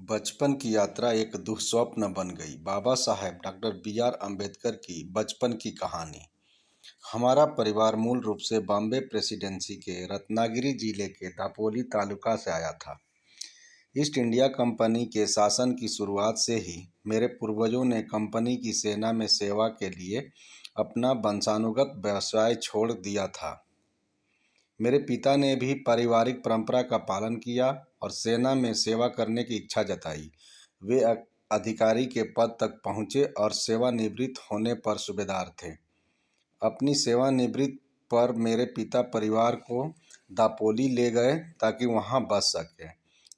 बचपन की यात्रा एक दुःस्वप्न बन गई। Baba Saheb doctor B R. अम्बेडकर की बचपन की कहानी। हमारा परिवार मूल रूप से बॉम्बे प्रेसिडेंसी के रत्नागिरी जिले के दापोली तालुका से आया था। ईस्ट इंडिया कंपनी के शासन की शुरुआत से ही मेरे पूर्वजों ने कंपनी की सेना में सेवा के लिए अपना वंशानुगत व्यवसाय छोड़ दिया था। मेरे पिता ने भी पारिवारिक परंपरा का पालन किया और सेना में सेवा करने की इच्छा जताई। वे अधिकारी के पद तक पहुंचे और सेवानिवृत्त होने पर सूबेदार थे। अपनी सेवानिवृत्ति पर मेरे पिता परिवार को दापोली ले गए ताकि वहां बस सके,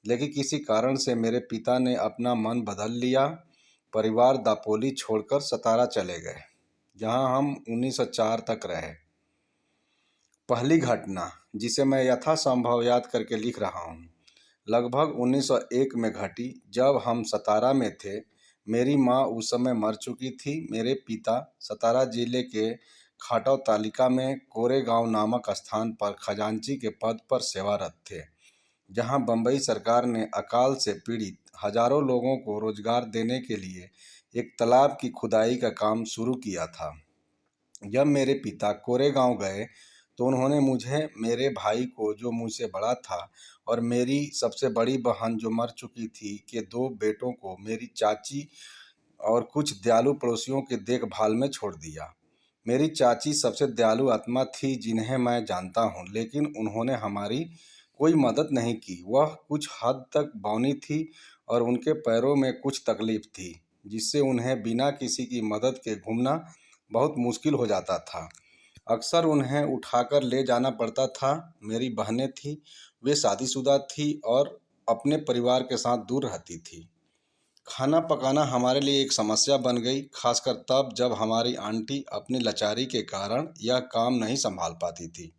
लेकिन किसी कारण से मेरे पिता ने अपना मन बदल लिया। परिवार दापोली छोड़कर सतारा चले गए, जहां हम 1904 तक रहे। पहली घटना जिसे मैं यथासंभव याद करके लिख रहा हूँ, लगभग 1901 में घटी, जब हम सतारा में थे। मेरी माँ उस समय मर चुकी थी। मेरे पिता सतारा जिले के खाटौ तालुका में कोरेगांव नामक स्थान पर खजांची के पद पर सेवारत थे, जहां बंबई सरकार ने अकाल से पीड़ित हजारों लोगों को रोजगार देने के लिए एक तालाब की खुदाई का काम शुरू किया था। जब मेरे पिता कोरेगांव गए तो उन्होंने मुझे, मेरे भाई को जो मुझसे बड़ा था, और मेरी सबसे बड़ी बहन जो मर चुकी थी, के दो बेटों को मेरी चाची और कुछ दयालु पड़ोसियों के देखभाल में छोड़ दिया। मेरी चाची सबसे दयालु आत्मा थी जिन्हें मैं जानता हूँ, लेकिन उन्होंने हमारी कोई मदद नहीं की। वह कुछ हद तक बौनी थी और उनके पैरों में कुछ तकलीफ थी, जिससे उन्हें बिना किसी की मदद के घूमना बहुत मुश्किल हो जाता था। अक्सर उन्हें उठाकर ले जाना पड़ता था। मेरी बहनें थीं, वे शादीशुदा थीं और अपने परिवार के साथ दूर रहती थीं। खाना पकाना हमारे लिए एक समस्या बन गई, खासकर तब जब हमारी आंटी अपनी लाचारी के कारण यह काम नहीं संभाल पाती थी।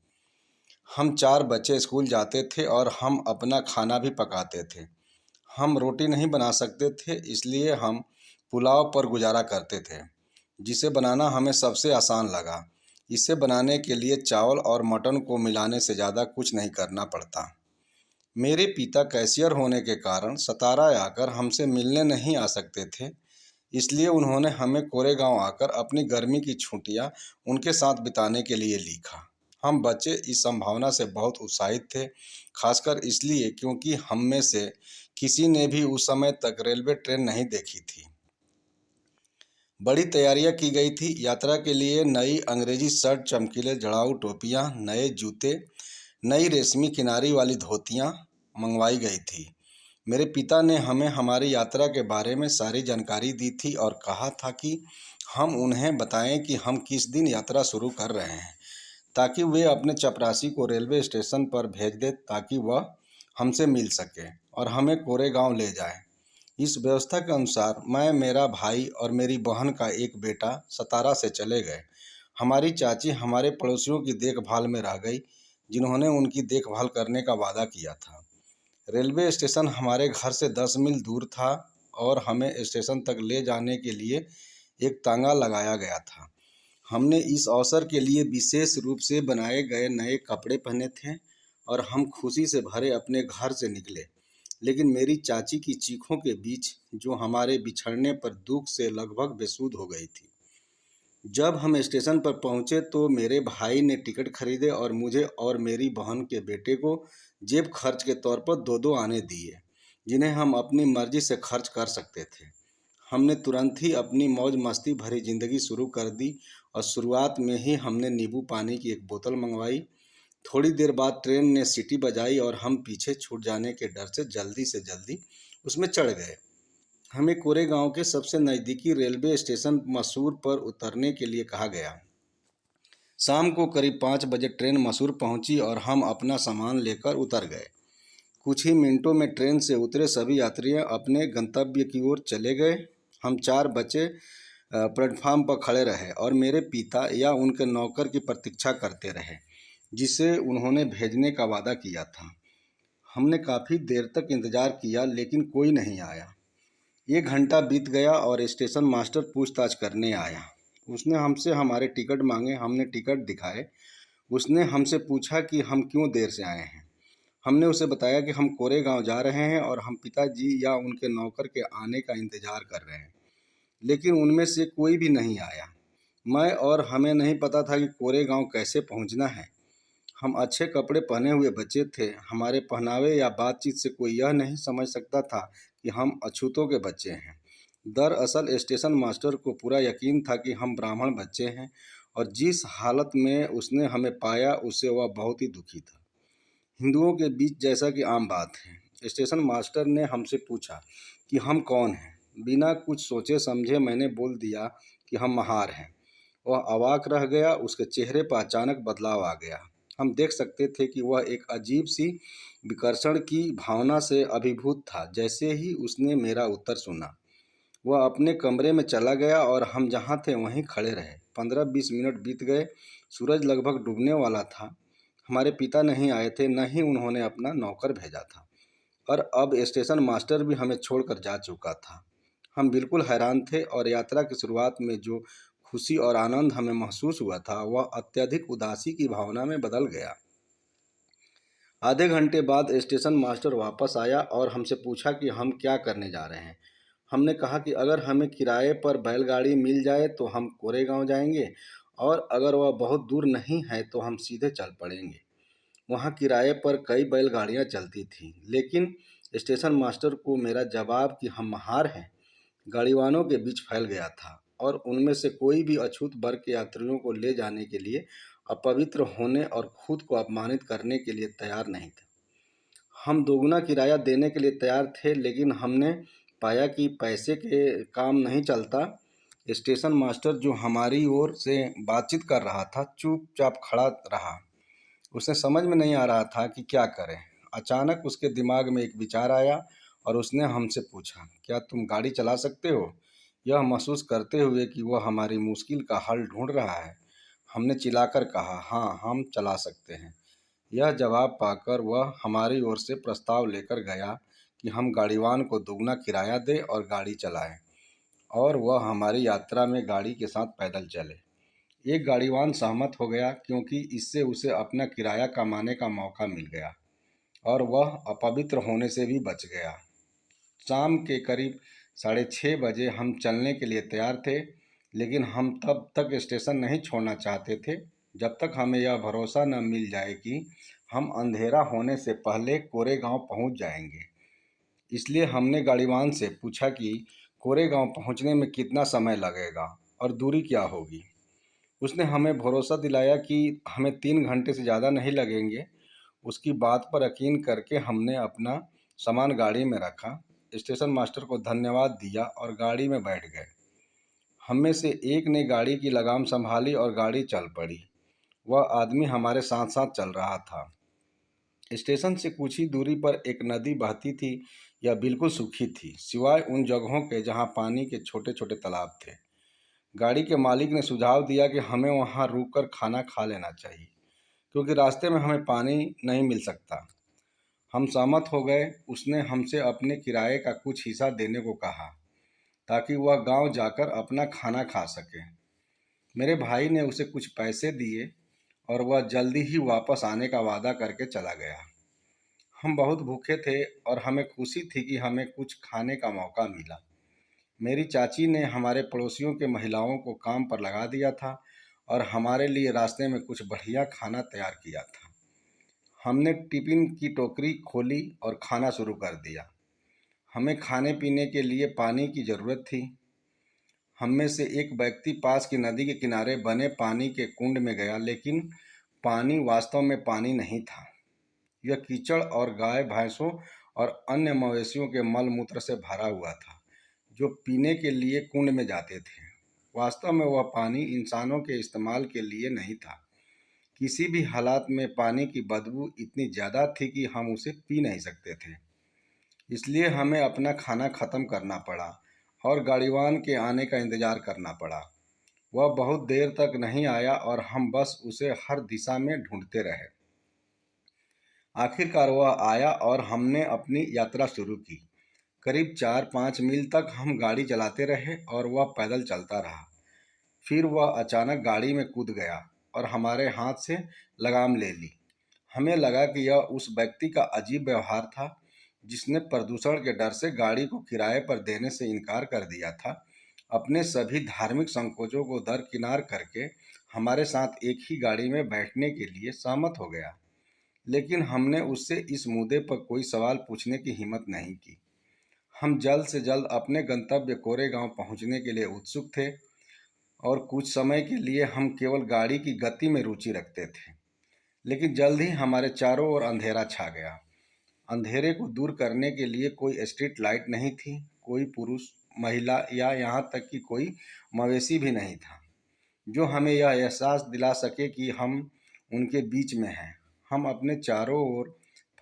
हम 4 बच्चे स्कूल जाते थे और हम अपना खाना भी पकाते थे। हम रोटी नहीं बना सकते थे, इसलिए हम पुलाव पर गुजारा करते थे, जिसे बनाना हमें सबसे आसान लगा। इसे बनाने के लिए चावल और मटन को मिलाने से ज़्यादा कुछ नहीं करना पड़ता। मेरे पिता कैशियर होने के कारण सतारा आकर हमसे मिलने नहीं आ सकते थे, इसलिए उन्होंने हमें कोरेगांव आकर अपनी गर्मी की छुट्टियां उनके साथ बिताने के लिए लिखा। हम बच्चे इस संभावना से बहुत उत्साहित थे, खासकर इसलिए क्योंकि हम में से किसी ने भी उस समय तक रेलवे ट्रेन नहीं देखी थी। बड़ी तैयारियां की गई थी। यात्रा के लिए नई अंग्रेजी शर्ट, चमकीले जड़ाऊ टोपियां, नए जूते, नई रेशमी किनारी वाली धोतियां मंगवाई गई थी। मेरे पिता ने हमें हमारी यात्रा के बारे में सारी जानकारी दी थी और कहा था कि हम उन्हें बताएं कि हम किस दिन यात्रा शुरू कर रहे हैं, ताकि वे अपने चपरासी को रेलवे स्टेशन पर भेज दें ताकि वह हमसे मिल सके और हमें कोरेगांव ले जाए। इस व्यवस्था के अनुसार मैं, मेरा भाई और मेरी बहन का एक बेटा सतारा से चले गए। हमारी चाची हमारे पड़ोसियों की देखभाल में रह गई, जिन्होंने उनकी देखभाल करने का वादा किया था। रेलवे स्टेशन हमारे घर से 10 मील दूर था और हमें स्टेशन तक ले जाने के लिए एक तांगा लगाया गया था। हमने इस अवसर के लिए विशेष रूप से बनाए गए नए कपड़े पहने थे और हम खुशी से भरे अपने घर से निकले। लेकिन मेरी चाची की चीखों के बीच, जो हमारे बिछड़ने पर दुख से लगभग बेसुध हो गई थी। जब हम स्टेशन पर पहुंचे तो मेरे भाई ने टिकट खरीदे और मुझे और मेरी बहन के बेटे को जेब खर्च के तौर पर 2-2 आने दिए, जिन्हें हम अपनी मर्जी से खर्च कर सकते थे। हमने तुरंत ही अपनी मौज मस्ती भरी जिंदगी शुरू कर दी और शुरुआत में ही हमने नींबू पानी की एक बोतल मंगवाई। थोड़ी देर बाद ट्रेन ने सीटी बजाई और हम पीछे छूट जाने के डर से जल्दी उसमें चढ़ गए। हमें कोरेगांव के सबसे नज़दीकी रेलवे स्टेशन मसूर पर उतरने के लिए कहा गया। शाम को करीब 5 बजे ट्रेन मसूर पहुंची और हम अपना सामान लेकर उतर गए। कुछ ही मिनटों में ट्रेन से उतरे सभी यात्री अपने गंतव्य की ओर चले गए। हम 4 बच्चे प्लेटफार्म पर खड़े रहे और मेरे पिता या उनके नौकर की प्रतीक्षा करते रहे, जिसे उन्होंने भेजने का वादा किया था। हमने काफ़ी देर तक इंतज़ार किया, लेकिन कोई नहीं आया। 1 घंटा बीत गया और स्टेशन मास्टर पूछताछ करने आया। उसने हमसे हमारे टिकट मांगे। हमने टिकट दिखाए। उसने हमसे पूछा कि हम क्यों देर से आए हैं। हमने उसे बताया कि हम कोरेगांव जा रहे हैं और हम पिताजी या उनके नौकर के आने का इंतजार कर रहे हैं, लेकिन उनमें से कोई भी नहीं आया। मैं और हमें नहीं पता था कि कोरेगांव कैसे पहुंचना है। हम अच्छे कपड़े पहने हुए बच्चे थे। हमारे पहनावे या बातचीत से कोई यह नहीं समझ सकता था कि हम अछूतों के बच्चे हैं। दरअसल स्टेशन मास्टर को पूरा यकीन था कि हम ब्राह्मण बच्चे हैं, और जिस हालत में उसने हमें पाया उससे वह बहुत ही दुखी था। हिंदुओं के बीच जैसा कि आम बात है, स्टेशन मास्टर ने हमसे पूछा कि हम कौन हैं। बिना कुछ सोचे समझे मैंने बोल दिया कि हम महार हैं। वह अवाक रह गया। उसके चेहरे पर अचानक बदलाव आ गया। हम देख सकते थे कि वह एक अजीब सी विकर्षण की भावना से अभिभूत था। जैसे ही उसने मेरा उत्तर सुना, वह अपने कमरे में चला गया और हम जहाँ थे वहीं खड़े रहे। 15-20 मिनट बीत गए। सूरज लगभग डूबने वाला था। हमारे पिता नहीं आए थे, न ही उन्होंने अपना नौकर भेजा था, और अब स्टेशन मास्टर भी हमें छोड़कर जा चुका था। हम बिल्कुल हैरान थे, और यात्रा की शुरुआत में जो खुशी और आनंद हमें महसूस हुआ था वह अत्यधिक उदासी की भावना में बदल गया। आधे घंटे बाद स्टेशन मास्टर वापस आया और हमसे पूछा कि हम क्या करने जा रहे हैं। हमने कहा कि अगर हमें किराए पर बैलगाड़ी मिल जाए तो हम कोरेगांव जाएंगे, और अगर वह बहुत दूर नहीं है तो हम सीधे चल पड़ेंगे। वहाँ किराए पर कई बैलगाड़ियाँ चलती थीं, लेकिन स्टेशन मास्टर को मेरा जवाब कि हम महार हैं गाड़ीवानों के बीच फैल गया था, और उनमें से कोई भी अछूत वर्ग के यात्रियों को ले जाने के लिए, अपवित्र होने और खुद को अपमानित करने के लिए तैयार नहीं था। हम दोगुना किराया देने के लिए तैयार थे, लेकिन हमने पाया कि पैसे के काम नहीं चलता। स्टेशन मास्टर जो हमारी ओर से बातचीत कर रहा था चुपचाप खड़ा रहा। उसे समझ में नहीं आ रहा था कि क्या करें। अचानक उसके दिमाग में एक विचार आया और उसने हमसे पूछा, क्या तुम गाड़ी चला सकते हो? यह महसूस करते हुए कि वह हमारी मुश्किल का हल ढूंढ रहा है, हमने चिल्लाकर कहा, हाँ, हम चला सकते हैं। यह जवाब पाकर वह हमारी ओर से प्रस्ताव लेकर गया कि हम गाड़ीवान को दोगुना किराया दें और गाड़ी चलाएं, और वह हमारी यात्रा में गाड़ी के साथ पैदल चले। एक गाड़ीवान सहमत हो गया, क्योंकि इससे उसे अपना किराया कमाने का मौका मिल गया और वह अपवित्र होने से भी बच गया। शाम के करीब 6:30 बजे हम चलने के लिए तैयार थे, लेकिन हम तब तक स्टेशन नहीं छोड़ना चाहते थे जब तक हमें यह भरोसा न मिल जाए कि हम अंधेरा होने से पहले कोरेगांव पहुंच जाएंगे। इसलिए हमने गाड़ीवान से पूछा कि कोरेगांव पहुंचने में कितना समय लगेगा और दूरी क्या होगी। उसने हमें भरोसा दिलाया कि हमें 3 घंटे से ज़्यादा नहीं लगेंगे। उसकी बात पर यकीन करके हमने अपना सामान गाड़ी में रखा, स्टेशन मास्टर को धन्यवाद दिया और गाड़ी में बैठ गए। हम में से एक ने गाड़ी की लगाम संभाली और गाड़ी चल पड़ी। वह आदमी हमारे साथ साथ चल रहा था। स्टेशन से कुछ ही दूरी पर एक नदी बहती थी। यह बिल्कुल सूखी थी, सिवाय उन जगहों के जहाँ पानी के छोटे छोटे तालाब थे। गाड़ी के मालिक ने सुझाव दिया कि हमें वहां रुककर खाना खा लेना चाहिए, क्योंकि रास्ते में हमें पानी नहीं मिल सकता। हम सहमत हो गए। उसने हमसे अपने किराए का कुछ हिस्सा देने को कहा, ताकि वह गांव जाकर अपना खाना खा सके। मेरे भाई ने उसे कुछ पैसे दिए और वह जल्दी ही वापस आने का वादा करके चला गया। हम बहुत भूखे थे और हमें खुशी थी कि हमें कुछ खाने का मौका मिला। मेरी चाची ने हमारे पड़ोसियों के महिलाओं को काम पर लगा दिया था और हमारे लिए रास्ते में कुछ बढ़िया खाना तैयार किया था। हमने टिफ़िन की टोकरी खोली और खाना शुरू कर दिया। हमें खाने पीने के लिए पानी की ज़रूरत थी। हम में से एक व्यक्ति पास की नदी के किनारे बने पानी के कुंड में गया, लेकिन पानी वास्तव में पानी नहीं था। यह कीचड़ और गाय भैंसों और अन्य मवेशियों के मल मूत्र से भरा हुआ था, जो पीने के लिए कुंड में जाते थे। वास्तव में वह पानी इंसानों के इस्तेमाल के लिए नहीं था। किसी भी हालात में पानी की बदबू इतनी ज़्यादा थी कि हम उसे पी नहीं सकते थे। इसलिए हमें अपना खाना ख़त्म करना पड़ा और गाड़ीवान के आने का इंतज़ार करना पड़ा। वह बहुत देर तक नहीं आया और हम बस उसे हर दिशा में ढूंढते रहे। आखिरकार वह आया और हमने अपनी यात्रा शुरू की। करीब 4-5 मील तक हम गाड़ी चलाते रहे और वह पैदल चलता रहा। फिर वह अचानक गाड़ी में कूद गया और हमारे हाथ से लगाम ले ली। हमें लगा कि यह उस व्यक्ति का अजीब व्यवहार था जिसने प्रदूषण के डर से गाड़ी को किराए पर देने से इनकार कर दिया था। अपने सभी धार्मिक संकोचों को दरकिनार करके हमारे साथ एक ही गाड़ी में बैठने के लिए सहमत हो गया। लेकिन हमने उससे इस मुद्दे पर कोई सवाल पूछने की हिम्मत नहीं की। हम जल्द से जल्द अपने गंतव्य कोरेगांव पहुंचने के लिए उत्सुक थे और कुछ समय के लिए हम केवल गाड़ी की गति में रुचि रखते थे। लेकिन जल्द ही हमारे चारों ओर अंधेरा छा गया। अंधेरे को दूर करने के लिए कोई स्ट्रीट लाइट नहीं थी, कोई पुरुष, महिला या यहाँ तक कि कोई मवेशी भी नहीं था जो हमें यह एहसास दिला सके कि हम उनके बीच में हैं। हम अपने चारों ओर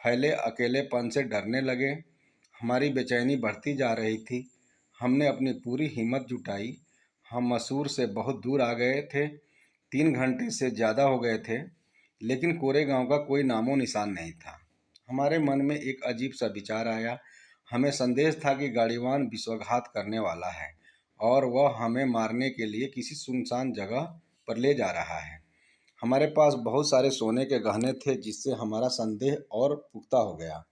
फैले अकेलेपन से डरने लगे। हमारी बेचैनी बढ़ती जा रही थी। हमने अपनी पूरी हिम्मत जुटाई। हम मसूर से बहुत दूर आ गए थे, 3 घंटे से ज़्यादा हो गए थे, लेकिन कोरेगांव का कोई नामो निशान नहीं था। हमारे मन में एक अजीब सा विचार आया। हमें संदेह था कि गाड़ीवान विश्वासघात करने वाला है और वह हमें मारने के लिए किसी सुनसान जगह पर ले जा रहा है। हमारे पास बहुत सारे सोने के गहने थे जिससे हमारा संदेह और पुख्ता हो गया।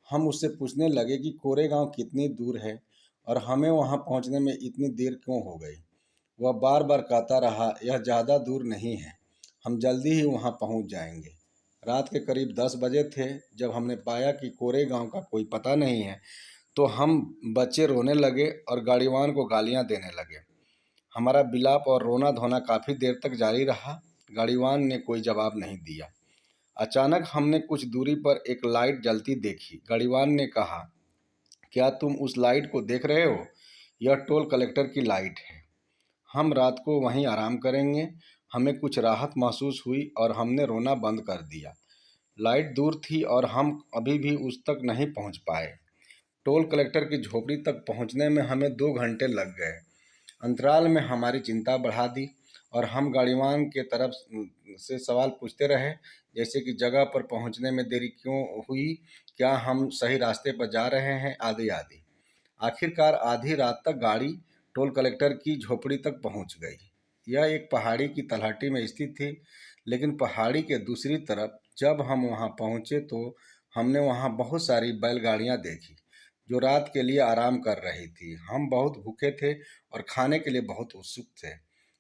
हम उससे पूछने लगे कि कोरेगांव कितनी दूर है और हमें वहां पहुंचने में इतनी देर क्यों हो गई। वह बार बार कहता रहा, यह ज़्यादा दूर नहीं है, हम जल्दी ही वहां पहुंच जाएंगे। रात के करीब 10 बजे थे जब हमने पाया कि कोरेगांव का कोई पता नहीं है, तो हम बच्चे रोने लगे और गाड़ीवान को गालियां देने लगे। हमारा विलाप और रोना धोना काफ़ी देर तक जारी रहा। गाड़ीवान ने कोई जवाब नहीं दिया। अचानक हमने कुछ दूरी पर एक लाइट जलती देखी। गाड़ीवान ने कहा, क्या तुम उस लाइट को देख रहे हो? यह टोल कलेक्टर की लाइट है। हम रात को वहीं आराम करेंगे। हमें कुछ राहत महसूस हुई और हमने रोना बंद कर दिया। लाइट दूर थी और हम अभी भी उस तक नहीं पहुंच पाए। टोल कलेक्टर की झोपड़ी तक पहुंचने में हमें 2 घंटे लग गए। अंतराल में हमारी चिंता बढ़ा दी और हम गाड़ीवान के तरफ से सवाल पूछते रहे, जैसे कि जगह पर पहुंचने में देरी क्यों हुई, क्या हम सही रास्ते पर जा रहे हैं, आदि आदि। आखिरकार आधी रात तक गाड़ी टोल कलेक्टर की झोपड़ी तक पहुंच गई। यह एक पहाड़ी की तलहटी में स्थित थी, लेकिन पहाड़ी के दूसरी तरफ जब हम वहां पहुंचे तो हमने वहां बहुत सारी बैलगाड़ियां देखी जो रात के लिए आराम कर रही थी। हम बहुत भूखे थे और खाने के लिए बहुत उत्सुक थे,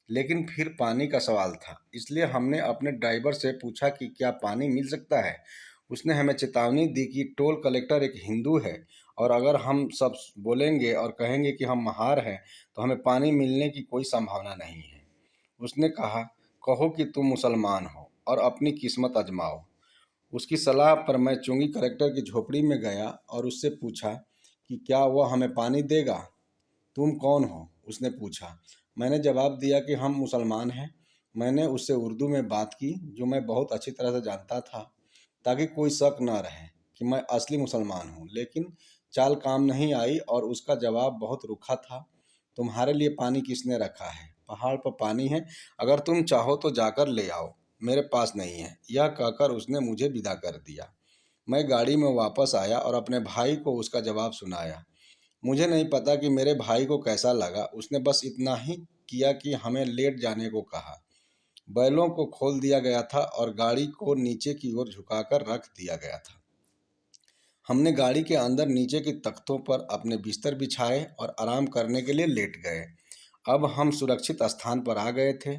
लेकिन फिर पानी का सवाल था, इसलिए हमने अपने ड्राइवर से पूछा कि क्या पानी मिल सकता है। उसने हमें चेतावनी दी कि टोल कलेक्टर एक हिंदू है और अगर हम सब बोलेंगे और कहेंगे कि हम महार हैं तो हमें पानी मिलने की कोई संभावना नहीं है। उसने कहा, कहो कि तुम मुसलमान हो और अपनी किस्मत आजमाओ। उसकी सलाह पर मैं चुंगी कलेक्टर की झोपड़ी में गया और उससे पूछा कि क्या वह हमें पानी देगा। तुम कौन हो? उसने पूछा। मैंने जवाब दिया कि हम मुसलमान हैं। मैंने उससे उर्दू में बात की जो मैं बहुत अच्छी तरह से जानता था, ताकि कोई शक न रहे कि मैं असली मुसलमान हूँ। लेकिन चाल काम नहीं आई और उसका जवाब बहुत रूखा था। तुम्हारे लिए पानी किसने रखा है? पहाड़ पर पानी है, अगर तुम चाहो तो जाकर ले आओ, मेरे पास नहीं है। यह कहकर उसने मुझे विदा कर दिया। मैं गाड़ी में वापस आया और अपने भाई को उसका जवाब सुनाया। मुझे नहीं पता कि मेरे भाई को कैसा लगा। उसने बस इतना ही किया कि हमें लेट जाने को कहा। बैलों को खोल दिया गया था और गाड़ी को नीचे की ओर झुकाकर रख दिया गया था। हमने गाड़ी के अंदर नीचे की तख्तों पर अपने बिस्तर बिछाए और आराम करने के लिए लेट गए। अब हम सुरक्षित स्थान पर आ गए थे,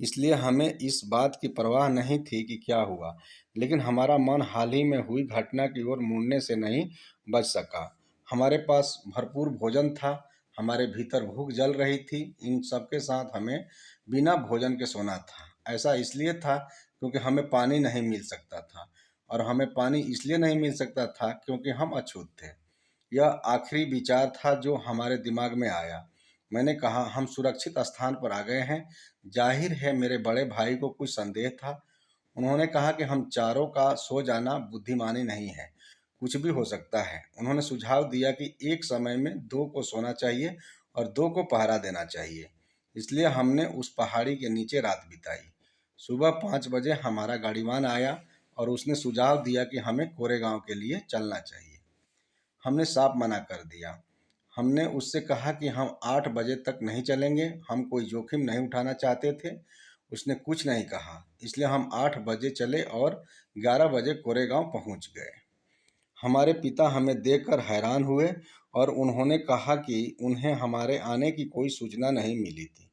इसलिए हमें इस बात की परवाह नहीं थी कि क्या हुआ, लेकिन हमारा मन हाल ही में हुई घटना की ओर मुड़ने से नहीं बच सका। हमारे पास भरपूर भोजन था, हमारे भीतर भूख जल रही थी। इन सब के साथ हमें बिना भोजन के सोना था। ऐसा इसलिए था क्योंकि हमें पानी नहीं मिल सकता था, और हमें पानी इसलिए नहीं मिल सकता था क्योंकि हम अछूत थे। यह आखिरी विचार था जो हमारे दिमाग में आया। मैंने कहा, हम सुरक्षित स्थान पर आ गए हैं। जाहिर है मेरे बड़े भाई को कुछ संदेह था। उन्होंने कहा कि हम चारों का सो जाना बुद्धिमानी नहीं है, कुछ भी हो सकता है। उन्होंने सुझाव दिया कि एक समय में 2 को सोना चाहिए और 2 को पहरा देना चाहिए। इसलिए हमने उस पहाड़ी के नीचे रात बिताई। सुबह 5 बजे हमारा गाड़ीवान आया और उसने सुझाव दिया कि हमें कोरेगांव के लिए चलना चाहिए। हमने साफ मना कर दिया। हमने उससे कहा कि हम 8 बजे तक नहीं चलेंगे, हम कोई जोखिम नहीं उठाना चाहते थे। उसने कुछ नहीं कहा, इसलिए हम 8 बजे चले और 11 बजे कोरेगांव पहुंच गए। हमारे पिता हमें देखकर हैरान हुए और उन्होंने कहा कि उन्हें हमारे आने की कोई सूचना नहीं मिली थी।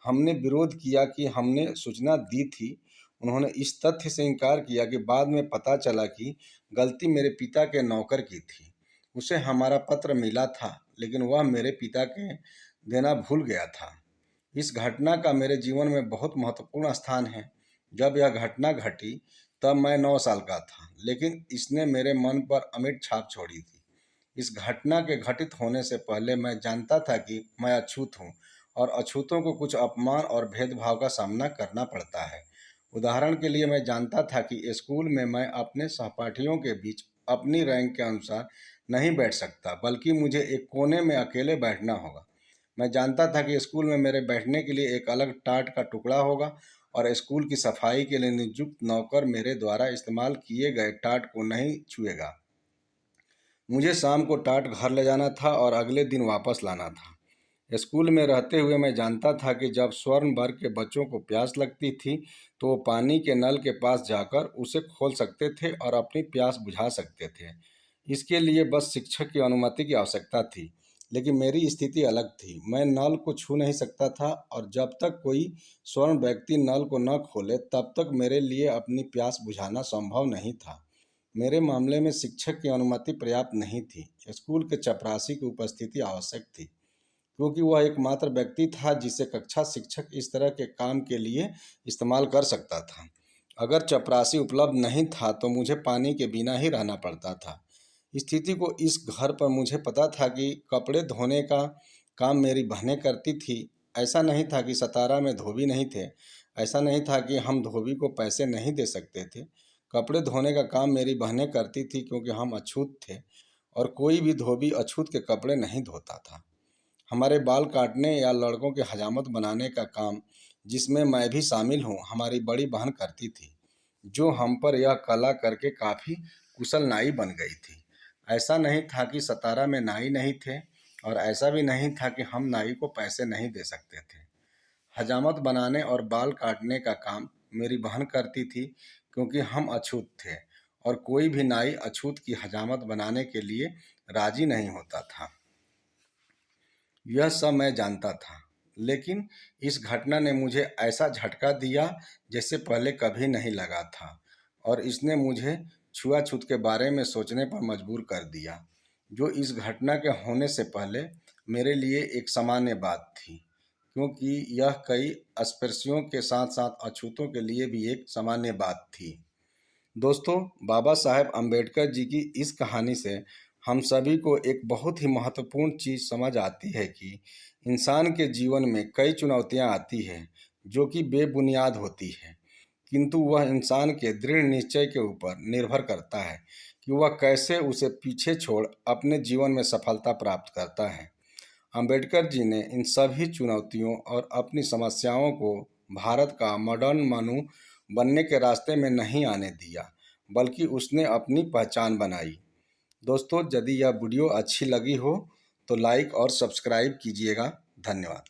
हमने विरोध किया कि हमने सूचना दी थी। उन्होंने इस तथ्य से इनकार किया कि बाद में पता चला कि गलती मेरे पिता के नौकर की थी। उसे हमारा पत्र मिला था, लेकिन वह मेरे पिता के देना भूल गया था। इस घटना का मेरे जीवन में बहुत महत्वपूर्ण स्थान है। जब यह घटना घटी तब मैं 9 साल का था, लेकिन इसने मेरे मन पर अमिट छाप छोड़ी थी। इस घटना के घटित होने से पहले मैं जानता था कि मैं अछूत हूँ और अछूतों को कुछ अपमान और भेदभाव का सामना करना पड़ता है। उदाहरण के लिए मैं जानता था कि स्कूल में मैं अपने सहपाठियों के बीच अपनी रैंक के अनुसार नहीं बैठ सकता, बल्कि मुझे एक कोने में अकेले बैठना होगा। मैं जानता था कि स्कूल में मेरे बैठने के लिए एक अलग टाट का टुकड़ा होगा और स्कूल की सफाई के लिए नियुक्त नौकर मेरे द्वारा इस्तेमाल किए गए टाट को नहीं छुएगा। मुझे शाम को टाट घर ले जाना था और अगले दिन वापस लाना था। स्कूल में रहते हुए मैं जानता था कि जब स्वर्ण वर्ग के बच्चों को प्यास लगती थी तो वो पानी के नल के पास जाकर उसे खोल सकते थे और अपनी प्यास बुझा सकते थे। इसके लिए बस शिक्षक की अनुमति की आवश्यकता थी। लेकिन मेरी स्थिति अलग थी। मैं नल को छू नहीं सकता था और जब तक कोई स्वर्ण व्यक्ति नल को न खोले तब तक मेरे लिए अपनी प्यास बुझाना संभव नहीं था। मेरे मामले में शिक्षक की अनुमति पर्याप्त नहीं थी। स्कूल के चपरासी की उपस्थिति आवश्यक थी, क्योंकि वह एकमात्र व्यक्ति था जिसे कक्षा शिक्षक इस तरह के काम के लिए इस्तेमाल कर सकता था। अगर चपरासी उपलब्ध नहीं था तो मुझे पानी के बिना ही रहना पड़ता था। स्थिति को इस घर पर मुझे पता था कि कपड़े धोने का काम मेरी बहनें करती थी। ऐसा नहीं था कि सतारा में धोबी नहीं थे। ऐसा नहीं था कि हम धोबी को पैसे नहीं दे सकते थे। कपड़े धोने का काम मेरी बहनें करती थी क्योंकि हम अछूत थे और कोई भी धोबी अछूत के कपड़े नहीं धोता था। हमारे बाल काटने या लड़कों के हजामत बनाने का काम, जिसमें मैं भी शामिल हूँ, हमारी बड़ी बहन करती थी, जो हम पर यह कला करके काफ़ी कुशल नाई बन गई थी। ऐसा नहीं था कि सतारा में नाई नहीं थे और ऐसा भी नहीं था कि हम नाई को पैसे नहीं दे सकते थे। हजामत बनाने और बाल काटने का काम मेरी बहन करती थी क्योंकि हम अछूत थे और कोई भी नाई अछूत की हजामत बनाने के लिए राजी नहीं होता था। यह सब मैं जानता था, लेकिन इस घटना ने मुझे ऐसा झटका दिया जैसे पहले कभी नहीं लगा था और इसने मुझे छुआछूत के बारे में सोचने पर मजबूर कर दिया, जो इस घटना के होने से पहले मेरे लिए एक सामान्य बात थी, क्योंकि यह कई अस्पृश्यों के साथ साथ अछूतों के लिए भी एक सामान्य बात थी। दोस्तों, बाबा साहेब अम्बेडकर जी की इस कहानी से हम सभी को एक बहुत ही महत्वपूर्ण चीज़ समझ आती है कि इंसान के जीवन में कई चुनौतियां आती हैं जो कि बेबुनियाद होती है, किंतु वह इंसान के दृढ़ निश्चय के ऊपर निर्भर करता है कि वह कैसे उसे पीछे छोड़ अपने जीवन में सफलता प्राप्त करता है। अंबेडकर जी ने इन सभी चुनौतियों और अपनी समस्याओं को भारत का मॉडर्न मनु बनने के रास्ते में नहीं आने दिया, बल्कि उसने अपनी पहचान बनाई। दोस्तों, यदि यह वीडियो अच्छी लगी हो तो लाइक और सब्सक्राइब कीजिएगा। धन्यवाद।